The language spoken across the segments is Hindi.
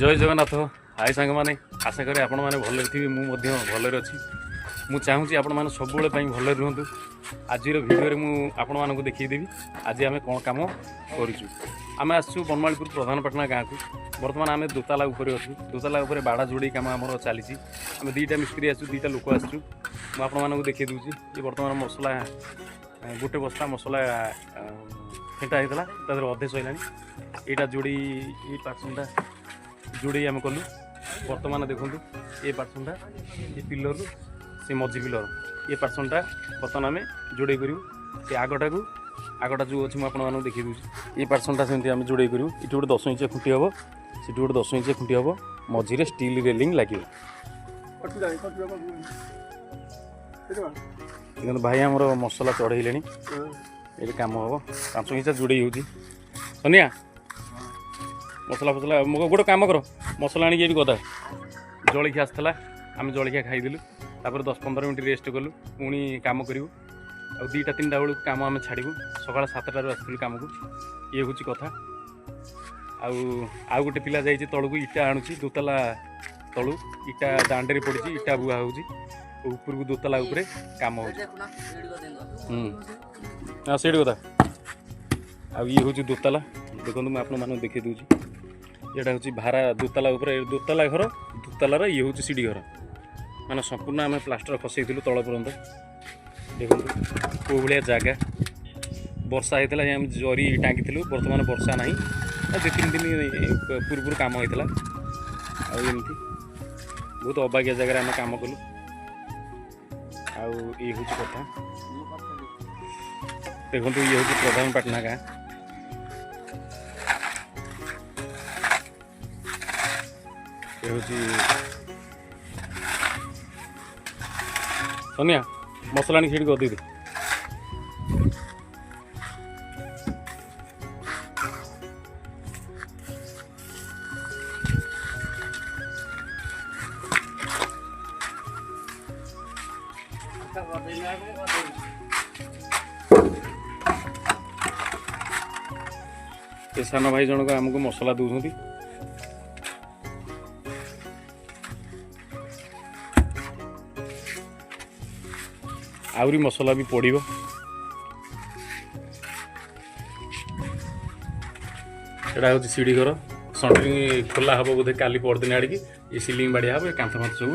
जय जगन्नाथ हाय सांग मैंने आशा करें आपण मैंने भल थी भलर अच्छी मु चाहूँगी आपण मैंने सब भल रुहतु आज भिडियो मुझे देखीदेवी आज आम कौन कम करूँ आम आसु बनमालीपुर प्रधानपाटना गाँव को बर्तमान आम दोताला अच्छु दोताला बाड़ा जोड़ी कम आम चली आम दुईटा मिस्त्री आसू दुईटा लोक आसू मुझे देखी दूसरी ये बर्तमान मसला गोटे बस्ता मसला फेंटा होता अधे सैला यहाँ जोड़ी ये पार्सनटा जोड़े आम कलु बर्तमान देखूँ ये पार्सनटा ये पिलर से मझी पिलर ये पार्सनटा बर्तमान आम जोड़े करूँ से आगटा जो अच्छी मुझे देखी दूसरी ये पार्सनटा सेमती आम जोड़े करूँ ये गोटे 10 इंच खुंटी हम से गोटे 10 इंच खुंटी हम मझे स्टील रेलिंग लगे भाई आमर मसला चढ़े ये कम हम 5 इंच जोड़े हो सोनिया मसला फसला गोटे कम कर मसला आनी गदा जलिखिया आसला आम जलिखिया खाईदेलु 10-15 मिनट रेस्ट कलु पुणी कम करूँ आ 2-3 बेलू कम आम छाड़ू सका 7टार आसलु कम को ये हूँ कथा आउ गोटे पिला जाइए तलू इटा आणुची दोताला तलू इटा दांडे पड़ी इटा बुआ होपर को दोताला उपरे कम हो से कथा आ ये हूँ दोताला देखो मुझे आपने देखी दूसरी यहाँ हूँ भारा दोताला दोताला घर दोतालार ये हूँ सीढ़ी घर माने संपूर्ण आम प्लास्टर खसई तल पर्यंत देखो कौ भाया जगह वर्षा होता है जरी टांगी बर्तमान वर्षा ना 2-3 दिन पूर्व कम होता आमती बहुत अबागिया जगह आम कम कलु ये हूँ कथा देखो ये हूँ प्रधानपाटना गाँ ये हूँ सोनिया मसला खेड़ी कर दे सान भाई जनक आमको मसला दूसरी आउरी मसला भी पड़ो यहाँ हूँ सीढ़ी घर सटरिंग खोला हम बोधे काली परदिन आड़िकी ये सिलिंग बाड़िया हम कांथ फाथ सब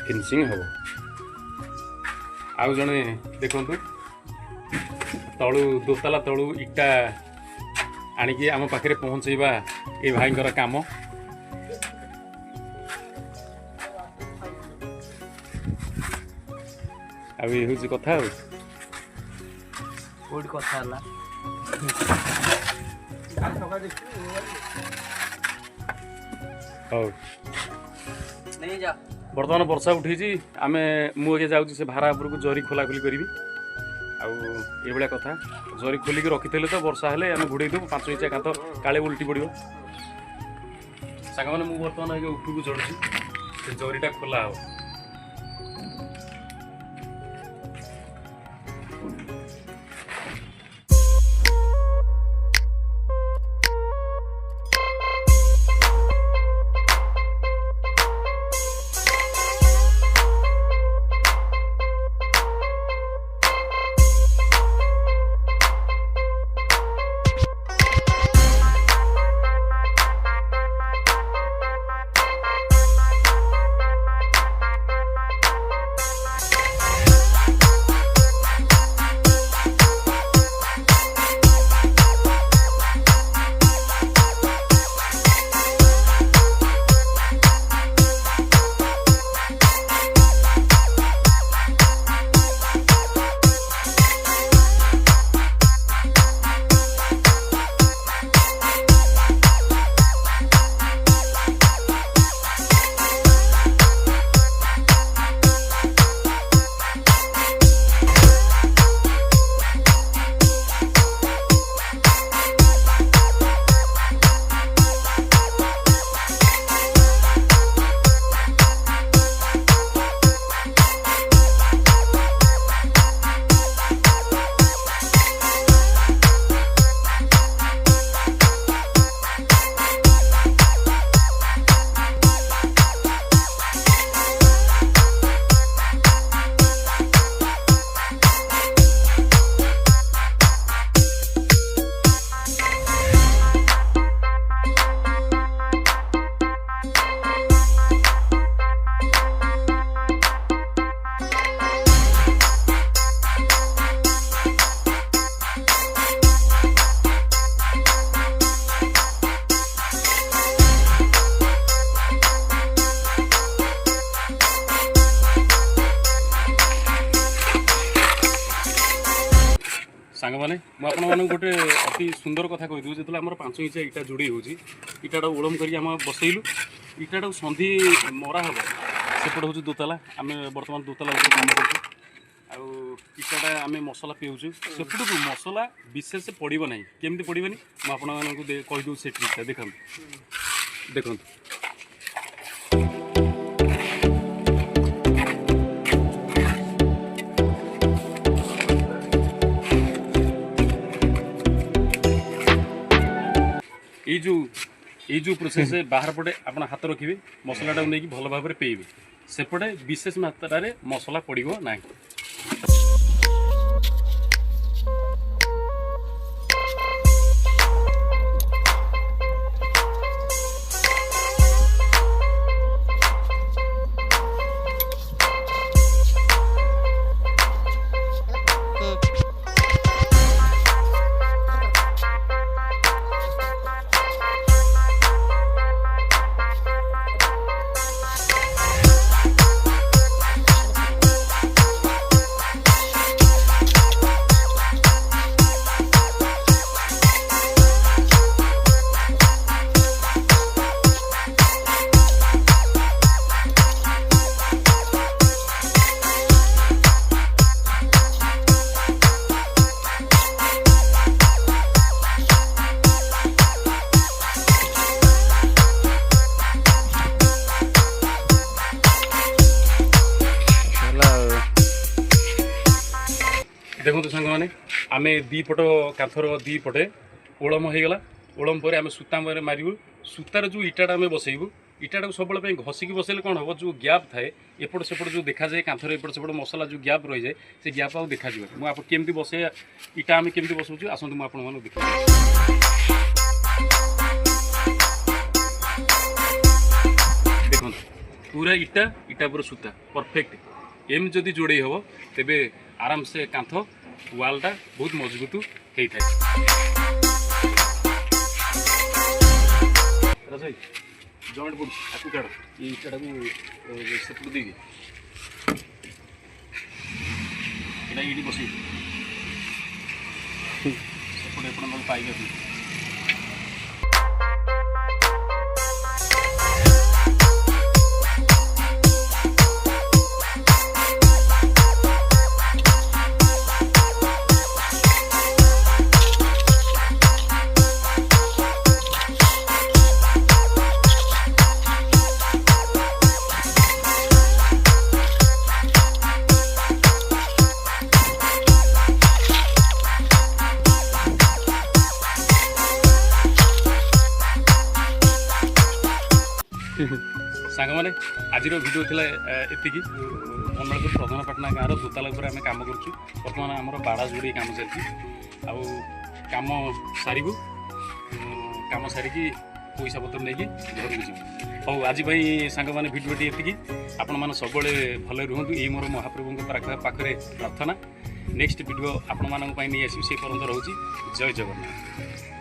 फिनिशिंग हम आउ जड़े देखु तलू दोताला तलू इटा आणिकी आम पाखे पहुँचेबा ये भाईंकर काम ये हूँ कथा बर्तमान वर्षा उठी आम मुझे जाऊँ से भारा उपरको जरी खोलाखोली करी आउ कथा जरी खोलिक रखी तो वर्षा हेले आम घोड़े देव 5 इंच कांथ काले उल्टी पड़ो सांग मैंने मुझे बर्तमान उपरको चढ़ुची जरीटा खोला हो सांगमाने मुझे गोटे अति सुंदर कथा कहीदेव जो आम 5 इंच इटा जोड़ी होची इटाटा ओलम कर बसैलु इटाटा संधि मरा हम सेपटे हूँ दोताला आम बर्तमान दोताला काम कर इटाटा आम मसला पीऊँ सेपट को मसला विशेष पड़ो ना केमती पड़ोनी मुझे कहीदे से ट्रिक्टा देखते देखते ये जो प्रोसेस बाहर पटे आप हाथ रखिए मसलाटा नहीं भल भाव में पेइबे सेपटे विशेष मात्रा रे मसला पड़ो ना। देखो सांग मैंने आम दीपट कांथर दीपटे ओलम हो गला ओलम पर आम सूता मारू सूतार जो इटाटा आम बसैबू इटाटा को सब घसिकी बसैले कौन हम जो गैप थाए एपट सेपट जो देखा जाए कांथर एपट सेपट मसला जो गैप रही जाए से गैप आउ देखा मुझे केमती बसे इटा आम केमती बसाऊँ आसतु मुझे देख देखो पूरा इटा इटा पूरा सूता परफेक्ट एम जदि जोड़े हम तेबे आराम से कांथ वालटा बहुत मजबूत होता है। जॉइंट पड़ू आपको काढ़ ये इटाटा को सेपट देगी ये बस सेपट एपट पाइबा सांग मैंने आज वीडियो थी एति मनमालपुर प्रधानपाटना गाँव दोताला आम कम करुँ बर्तमान आम बाड़ा जोड़ी कम चलती कम सारू कम सारिकी पैसा पतर नहीं घर को जी हूँ आज सांग मैंने भिडियोटी एति आपण मैंने सब भले रुहतु यही मोर महाप्रभु पाखे प्रार्थना नेक्स्ट वीडियो आपण मानी नहीं आस से पर्यंत रोचे जय जगन्नाथ।